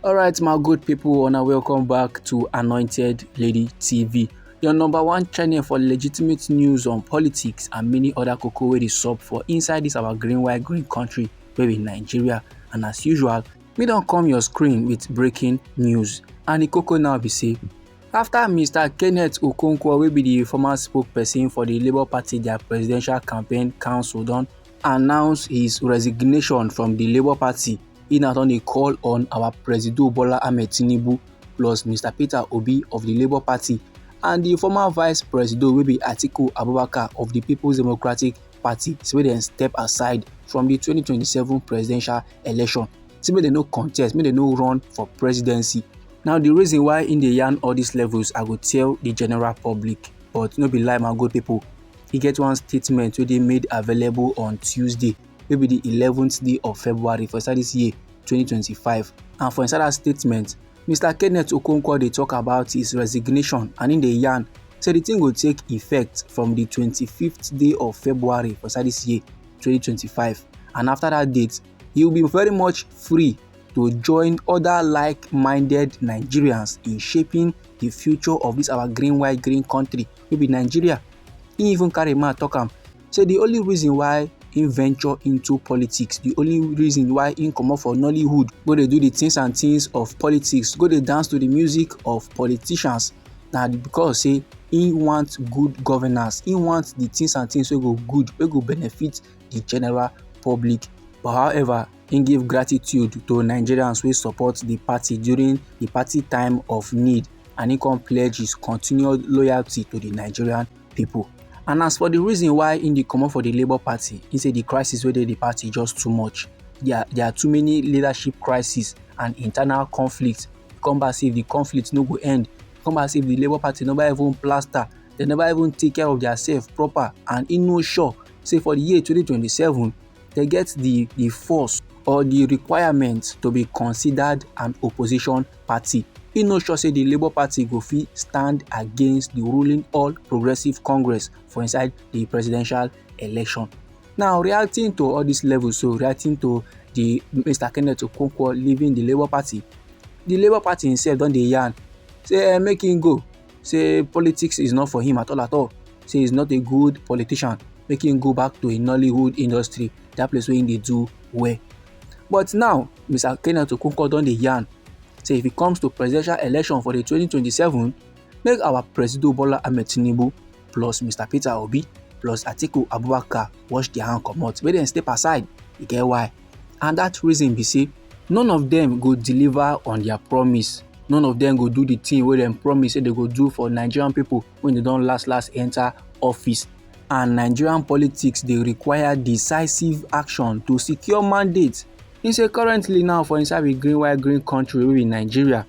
Alright, my good people, and welcome back to Anointed Lady TV, your number one channel for legitimate news on politics and many other koko wey dey sup for inside this our green white green country wey be Nigeria. And as usual, me don come your screen with breaking news, and the koko now be say after Mr. Kenneth Okonkwo, wey be the former spokesperson for the Labour Party their presidential campaign council, don announce his resignation from the Labour Party. He not only call on our President Bola Ahmed Tinubu plus Mr. Peter Obi of the Labour Party and the former Vice President wey be Atiku Abubakar of the People's Democratic Party, so they step aside from the 2027 presidential election. So make they no contest, make they no run for presidency. Now the reason why in the yarn all these levels, I go tell the general public, but no be lie, my good people. He get one statement wey they made available on Tuesday, maybe the 11th day of February for this year 2025, and for inside that statement, Mr. Kenneth Okonkwo they talk about his resignation, and in the yarn say the thing will take effect from the 25th day of February for this year 2025, and after that date he will be very much free to join other like-minded Nigerians in shaping the future of this our green white green country wey be Nigeria. He even carry mouth talk am say the only reason why he venture into politics, the only reason why he come up for Nollywood, go dey do the things and things of politics, go dey dance to the music of politicians, na because say he want good governance, he want the things and things wey go good, wey go benefit the general public. But however, he give gratitude to Nigerians wey support the party during the party time of need, and he can pledge his continued loyalty to the Nigerian people. And as for the reason why he come up for the Labour Party, he say the crisis wey dey the party just too much. There are too many leadership crises and internal conflicts. Come back see if the conflict no go end. Come back see if the Labour Party never even plaster, they never even take care of themselves proper, and he no sure say for the year 2027 they get the force or the requirement to be considered an opposition party. He no sure say the Labour Party go fit stand against the ruling All Progressive Congress for inside the presidential election. Now, reacting to all these levels, so reacting to the Mr. Kenneth Okonkwo leaving the Labour Party himself don dey yarn say make him go, say politics is not for him at all, say he's not a good politician, make him go back to a Nollywood industry, that place where he dey do well. But now Mr. Kenneth Okonkwo don dey yarn say if it comes to presidential election for the 2027, make our President Bola Ahmed Tinubu plus Mr. Peter Obi plus Atiku Abubakar wash their hand comot, make dem step aside. You get why? And that reason be say none of them go deliver on their promise. None of them go do the thing wey dem promise say they go do for Nigerian people when they don last enter office. And Nigerian politics, they require decisive action to secure mandates. He say currently now for inside a green white green country wey be Nigeria,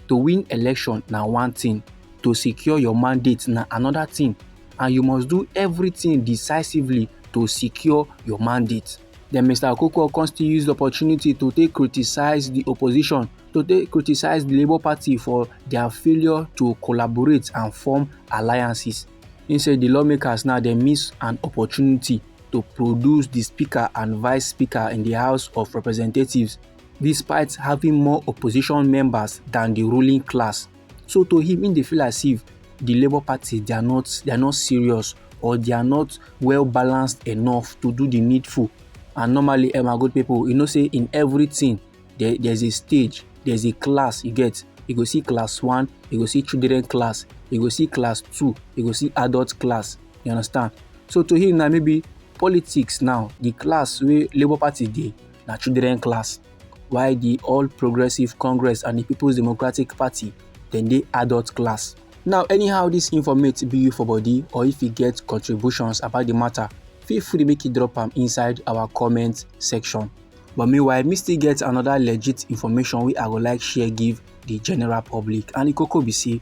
to win election na one thing, to secure your mandate na another thing, and you must do everything decisively to secure your mandate. Then Mr. Okonkwo constantly use the opportunity to criticize the opposition, to criticize the Labour Party for their failure to collaborate and form alliances. He said the lawmakers now they miss an opportunity to produce the Speaker and Vice Speaker in the House of Representatives, despite having more opposition members than the ruling class. So to him, in the feel as if the Labour Party they are not serious, or they are not well balanced enough to do the needful. And normally, my good people, you know, say in everything there's a stage, there's a class. You get, you go see class 1, you go see children class, you go see class 2, you go see adult class. You understand? So to him now, maybe politics now, the class where Labour Party dey na children class, while the All Progressive Congress and the People's Democratic Party then dey adult class. Now, anyhow this informate be you for body, or if you get contributions about the matter, feel free to make it drop them inside our comment section. But meanwhile, me still get another legit information we I would like share give the general public, and the koko be say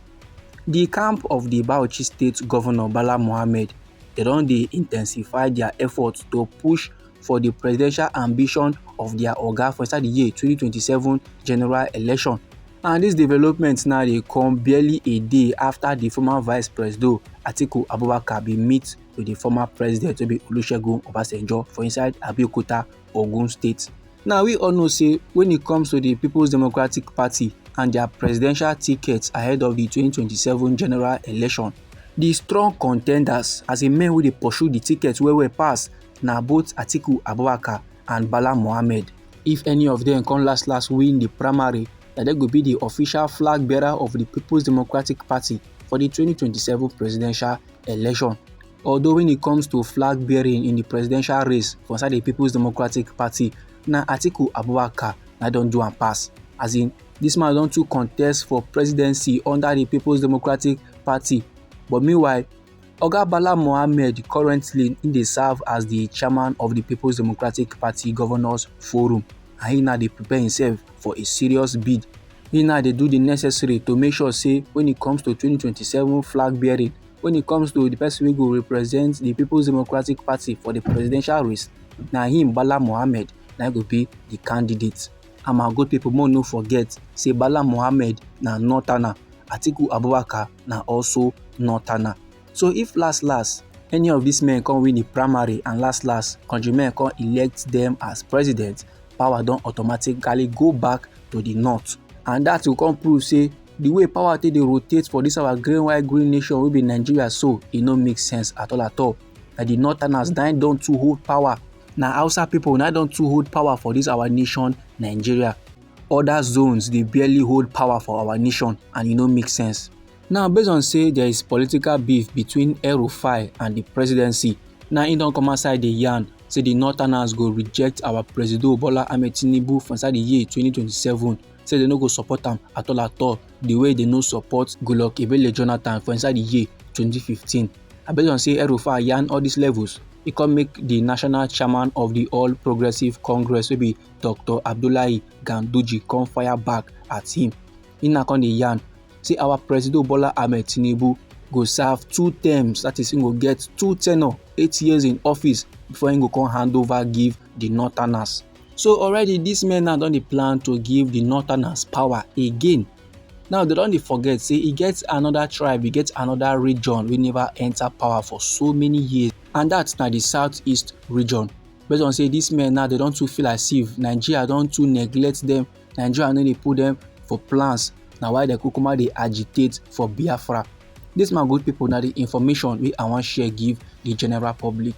the camp of the Bauchi State Governor Bala Mohammed, they don dey intensify their efforts to push for the presidential ambition of their oga for inside the year 2027 general election. And these developments now they come barely a day after the former Vice President Atiku Abubakar be meet with the former president to be Olusegun Obasanjo for inside Abeokuta, Ogun State. Now we all know say when it comes to the People's Democratic Party and their presidential tickets ahead of the 2027 general election, the strong contenders as a men wey dey pursue the ticket well pass na both Atiku Abubakar and Bala Mohammed. If any of them come last win the primary, na dem go be the official flag bearer of the People's Democratic Party for the 2027 presidential election. Although when it comes to flag bearing in the presidential race for inside the People's Democratic Party, na Atiku Abubakar na don do am pass. As in, this man don too contest for presidency under the People's Democratic Party. But meanwhile, Oga Bala Mohammed currently dey serve as the chairman of the People's Democratic Party Governors Forum, and he now dey prepare himself for a serious bid. He now dey do the necessary to make sure say when it comes to 2027 flag bearing, when it comes to the person wey go represent the People's Democratic Party for the presidential race, na him Bala Mohammed na go be the candidate. And my good people, more no forget say Bala Mohammed na northerner, Atiku Abubakar na also northerner. So if last any of these men come win the primary and last countrymen come elect them as president, power don automatically go back to the north. And that will come prove say the way power take dey rotate for this our green nation wey be Nigeria, so e no make sense at all. Na the northerners na don too hold power. Na Hausa people na don too hold power for this our nation Nigeria. Other zones dey barely hold power for our nation, and e no make sense. Now, based on say there is political beef between RI0USLY and the presidency, now im don come outside dey yarn say the northerners go reject our President Bola Ahmed Tinubu for inside the year 2027. Say they no go support am at all, the way they no support Goodluck Ebele Jonathan for inside the year 2015. And based on say RI0USLY yarn all these levels, e come make the national chairman of the All Progressive Congress wey be Dr. Abdullahi Ganduje come fire back at him. He now come dey yarn say our President Bola Ahmed Tinubu go serve 2 terms, that is, he go get 2 tenure, 8 years in office before he go come hand over give the northerners. So already these men now don dey plan to give the northerners power again. Now they don dey forget say e get another tribe, e get another region wey never enter power for so many years, and that's na the southeast region. Based on say these men now they don too feel as if Nigeria don too neglect them, Nigeria no dey put them for plans. Na why they kukuma dey agitate for Biafra. This my good people, na the information wey I wan share give the general public.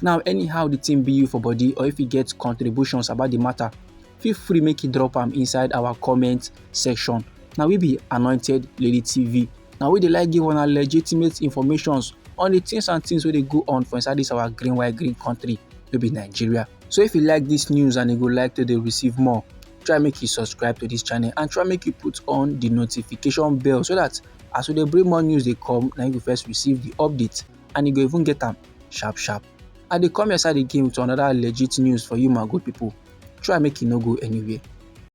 Now anyhow the thing be you for body, or if you get contributions about the matter, feel free make you drop am inside our comment section. Now we be Anointed Lady TV. Now we dey like give una legitimate informations on the things and things wey dey go on for inside this our green country wey be Nigeria. So if you like this news and you go like to dey receive more, try make you subscribe to this channel and try make you put on the notification bell, so that as we dey bring more news dey come, na you go first receive the update and you go even get am sharp. I dey come your side again with another legit news for you my good people. Try make you no go anywhere.